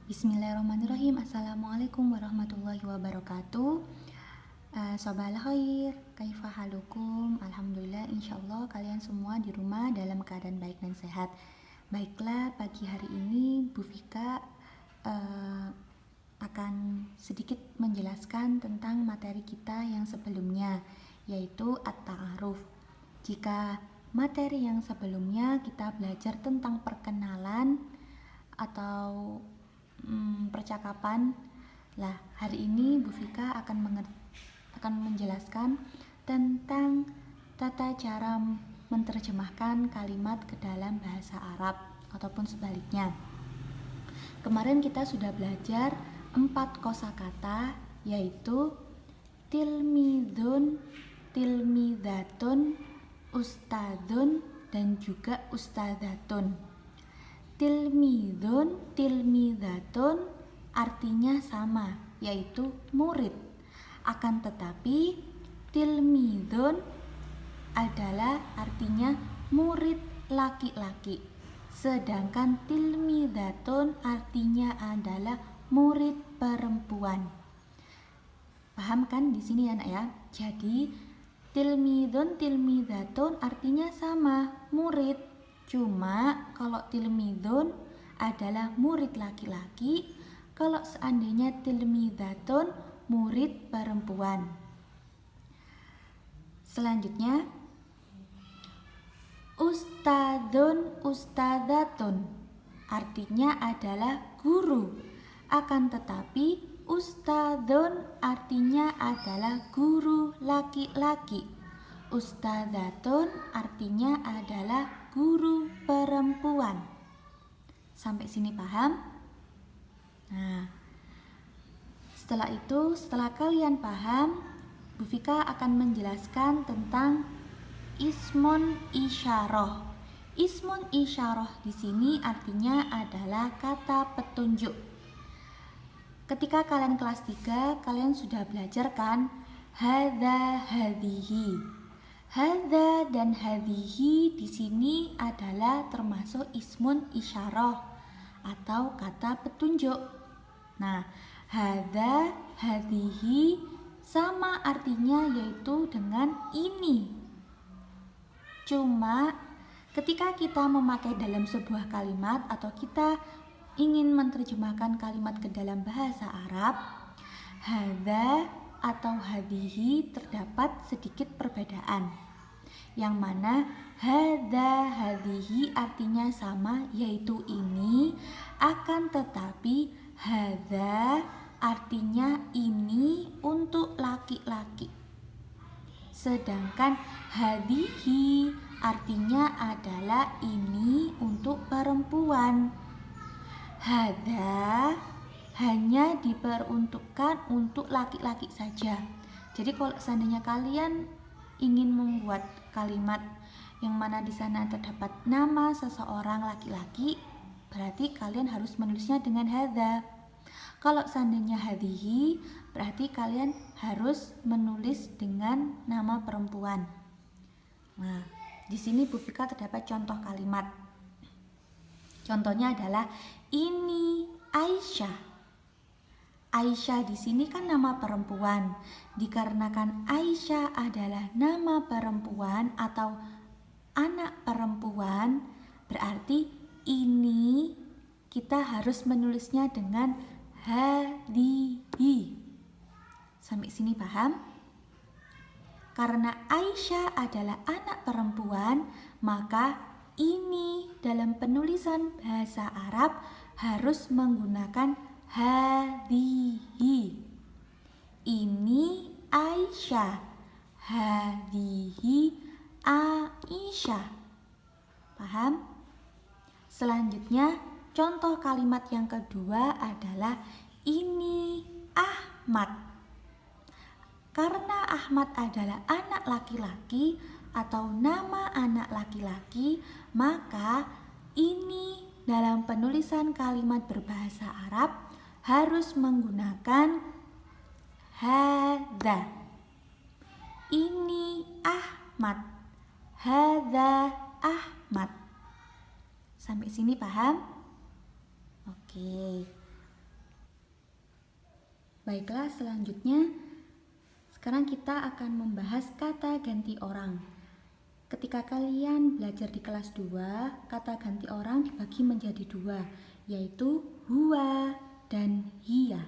Bismillahirrahmanirrahim. Assalamualaikum warahmatullahi wabarakatuh. Sobal khair, kaifa halukum? Alhamdulillah, insyaallah kalian semua di rumah dalam keadaan baik dan sehat. Baiklah, pagi hari ini Bu Vika akan sedikit menjelaskan tentang materi kita yang sebelumnya, yaitu At-Ta'aruf. Jika materi yang sebelumnya kita belajar tentang perkenalan atau percakapan. Lah, hari ini Bu Vika akan menjelaskan tentang tata cara menerjemahkan kalimat ke dalam bahasa Arab ataupun sebaliknya. Kemarin kita sudah belajar 4 kosakata, yaitu tilmidun, tilmidatun, ustadun, dan juga ustadatun. Tilmidun, tilmidatun artinya sama, yaitu murid. Akan tetapi tilmidun adalah artinya murid laki-laki, sedangkan tilmidatun artinya adalah murid perempuan. Paham kan di sini anak ya? Jadi tilmidun, tilmidatun artinya sama, murid. Cuma kalau tilmidun adalah murid laki-laki, kalau seandainya tilmidatun murid perempuan. Selanjutnya, ustadun, ustadatun artinya adalah guru. Akan tetapi ustadun artinya adalah guru laki-laki. Ustadatun artinya adalah guru perempuan. Sampai sini paham? Nah, setelah kalian paham, Bu Vika akan menjelaskan tentang ismun isyarah. Ismun isyarah di sini artinya adalah kata petunjuk. Ketika kalian kelas 3, kalian sudah belajar kan? Hadza, hadihi. Hadza dan hadihi di sini adalah termasuk ismun isyarah atau kata petunjuk. Nah, hadza, hadihi sama artinya, yaitu dengan ini. Cuma ketika kita memakai dalam sebuah kalimat atau kita ingin menerjemahkan kalimat ke dalam bahasa Arab, hadza atau hadihi terdapat sedikit perbedaan, yang mana hadza, hadihi artinya sama, yaitu ini, akan tetapi hadza artinya ini untuk laki-laki, sedangkan hadihi artinya adalah ini untuk perempuan. Hadza hanya diperuntukkan untuk laki-laki saja. Jadi kalau seandainya kalian ingin membuat kalimat yang mana di sana terdapat nama seseorang laki-laki, berarti kalian harus menulisnya dengan hadza. Kalau seandainya hadihi, berarti kalian harus menulis dengan nama perempuan. Nah, di sini Bu Vika terdapat contoh kalimat. Contohnya adalah ini Aisyah. Aisyah di sini kan nama perempuan. Dikarenakan Aisyah adalah nama perempuan atau anak perempuan, berarti ini kita harus menulisnya dengan hadihi. Sampai sini paham? Karena Aisyah adalah anak perempuan, maka ini dalam penulisan bahasa Arab harus menggunakan hadihi. Ini Aisyah, hadihi Aisyah. Paham? Selanjutnya, contoh kalimat yang kedua adalah ini Ahmad. Karena Ahmad adalah anak laki-laki atau nama anak laki-laki, maka ini dalam penulisan kalimat berbahasa Arab harus menggunakan hadza. Ini Ahmad, hadza Ahmad. Sampai sini paham? Oke. Baiklah, selanjutnya sekarang kita akan membahas kata ganti orang. Ketika kalian belajar di kelas 2, kata ganti orang dibagi menjadi 2, yaitu huwa dan hiya.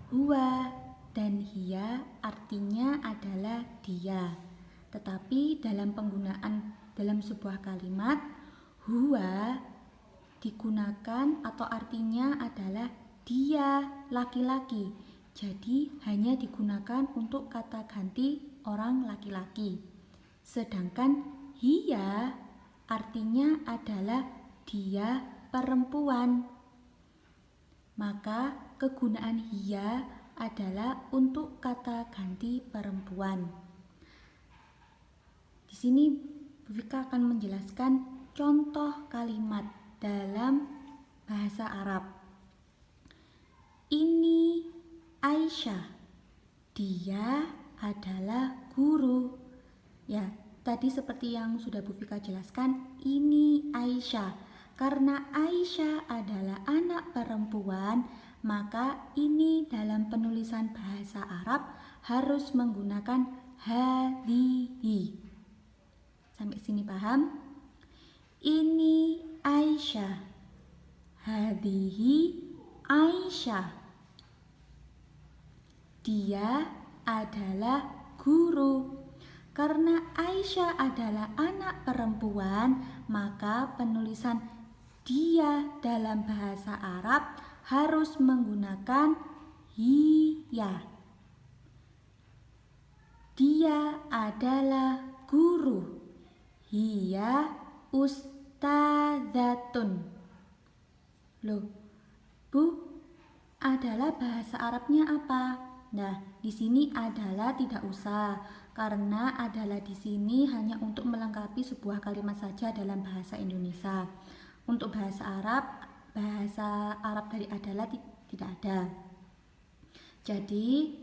Huwa dan hiya artinya adalah dia. Tetapi dalam penggunaan dalam sebuah kalimat, huwa digunakan atau artinya adalah dia laki-laki. Jadi hanya digunakan untuk kata ganti orang laki-laki. Sedangkan hiya artinya adalah dia perempuan. Maka kegunaan hiya adalah untuk kata ganti perempuan. Di sini Bu Vika akan menjelaskan contoh kalimat dalam bahasa Arab. Ini Aisyah, dia adalah guru. Ya, tadi seperti yang sudah Bu Vika jelaskan, ini Aisyah. Karena Aisyah adalah anak perempuan, maka ini dalam penulisan bahasa Arab harus menggunakan hadhihi. Sampai sini paham? Ini Aisyah, hadhihi Aisyah. Dia adalah guru. Karena Aisyah adalah anak perempuan, maka penulisan dia dalam bahasa Arab harus menggunakan hiya. Dia adalah guru. Hiya ustadzatun. Loh, Bu, adalah bahasa Arabnya apa? Nah, di sini adalah tidak usah, karena adalah di sini hanya untuk melengkapi sebuah kalimat saja dalam bahasa Indonesia. Untuk bahasa Arab dari adalah tidak ada. Jadi,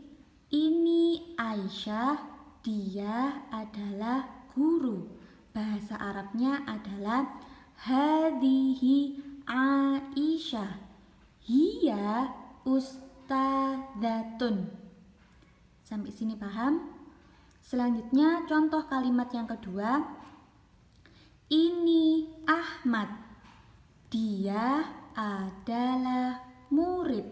ini Aisyah, dia adalah guru. Bahasa Arabnya adalah hadhihi Aisyah, hiya ustadzatun. Sampai sini paham? Selanjutnya contoh kalimat yang kedua. Ini Ahmad, dia adalah murid.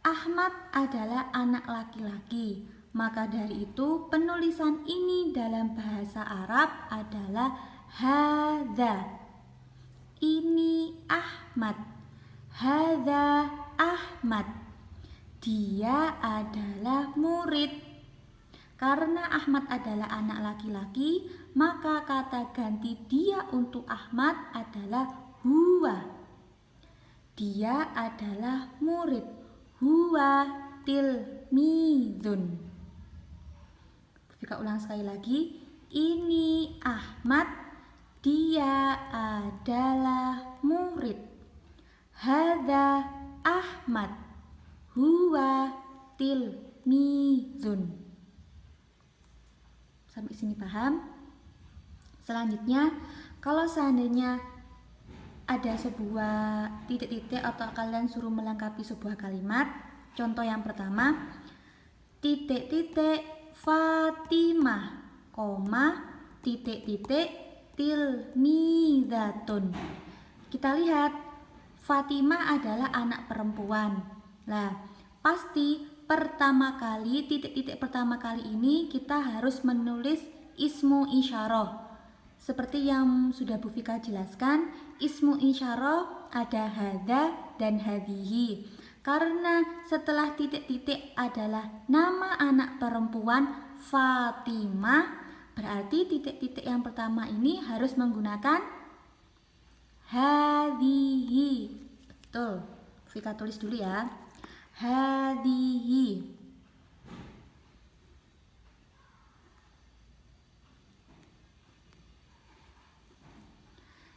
Ahmad adalah anak laki-laki, maka dari itu penulisan ini dalam bahasa Arab adalah hadza. Ini Ahmad, hadza Ahmad, dia adalah murid. Karena Ahmad adalah anak laki-laki, maka kata ganti dia untuk Ahmad adalah huwa. Dia adalah murid. Huwa tilmidun. Kita ulang sekali lagi. Ini Ahmad, dia adalah murid. Hadza Ahmad, huwa tilmidun. Sampai sini paham? Selanjutnya, kalau seandainya ada sebuah titik-titik atau kalian suruh melengkapi sebuah kalimat, contoh yang pertama, titik-titik Fatimah, koma, titik-titik tilmidatun. Kita lihat, Fatimah adalah anak perempuan. Nah, pasti pertama kali, titik-titik pertama kali ini kita harus menulis ismu isyarah. Seperti yang sudah Bu Vika jelaskan, ismu isyarah ada hadza dan hadhihi. Karena setelah titik-titik adalah nama anak perempuan Fatimah, berarti titik-titik yang pertama ini harus menggunakan hadhihi. Betul. Bu Vika tulis dulu ya. Hadhihi.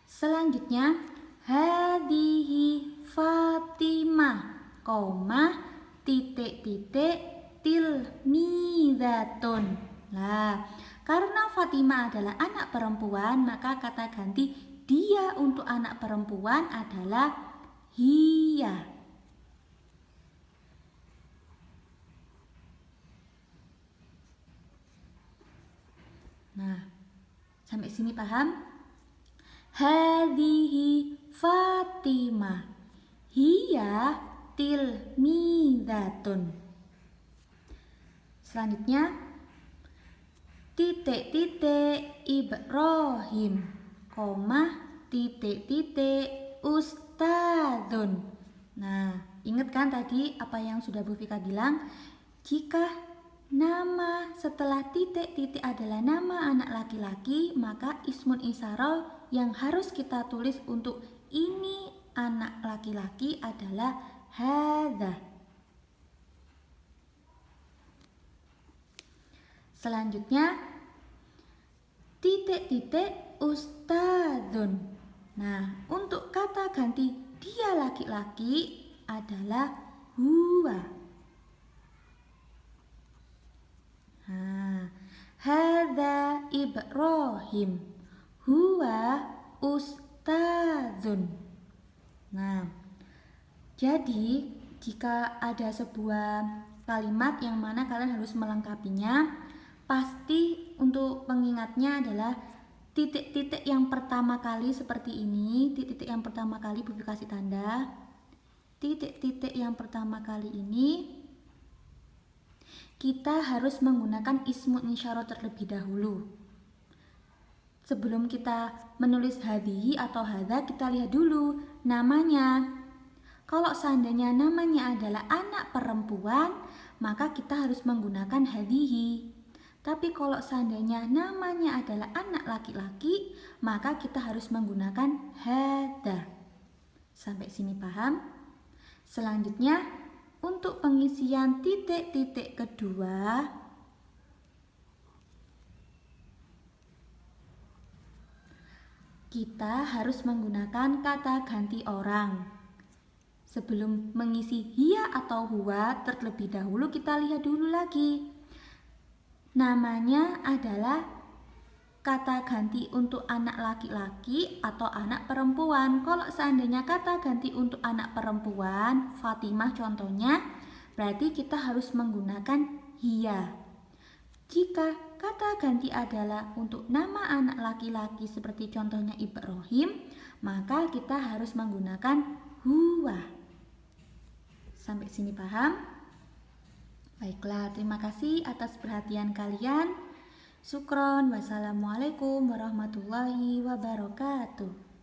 Selanjutnya, hadhihi Fatimah, koma, titik-titik tilmidatun. Nah, karena Fatimah adalah anak perempuan, maka kata ganti dia untuk anak perempuan adalah hiya. Nah, sampai sini paham? Hadhihi Fatimah hiya tilmidatun. Selanjutnya titik-titik Ibrahim, koma titik-titik ustadzun. Nah, ingat kan tadi apa yang sudah Bu Vika bilang? Jika nama setelah titik-titik adalah nama anak laki-laki, maka ismun isyarah yang harus kita tulis untuk ini anak laki-laki adalah hadza. Selanjutnya titik-titik ustadzun. Nah, untuk kata ganti dia laki-laki adalah huwa. Hadza Ibrahim huwa ustadzun. Nah, jadi jika ada sebuah kalimat yang mana kalian harus melengkapinya, pasti untuk pengingatnya adalah titik-titik yang pertama kali seperti ini. Titik-titik yang pertama kali Bu kasih tanda. Titik-titik yang pertama kali ini kita harus menggunakan ismun isyarah terlebih dahulu. Sebelum kita menulis hadhihi atau hadza, kita lihat dulu namanya. Kalau seandainya namanya adalah anak perempuan, maka kita harus menggunakan hadhihi. Tapi kalau seandainya namanya adalah anak laki-laki, maka kita harus menggunakan hadza. Sampai sini paham? Selanjutnya, untuk pengisian titik-titik kedua, kita harus menggunakan kata ganti orang. Sebelum mengisi hiya atau huwa, terlebih dahulu kita lihat dulu lagi. Namanya adalah kata ganti untuk anak laki-laki atau anak perempuan. Kalau seandainya kata ganti untuk anak perempuan, Fatimah contohnya, berarti kita harus menggunakan hiya. Jika kata ganti adalah untuk nama anak laki-laki seperti contohnya Ibrahim, maka kita harus menggunakan huwa. Sampai sini paham? Baiklah, terima kasih atas perhatian kalian. Syukron, wassalamualaikum warahmatullahi wabarakatuh.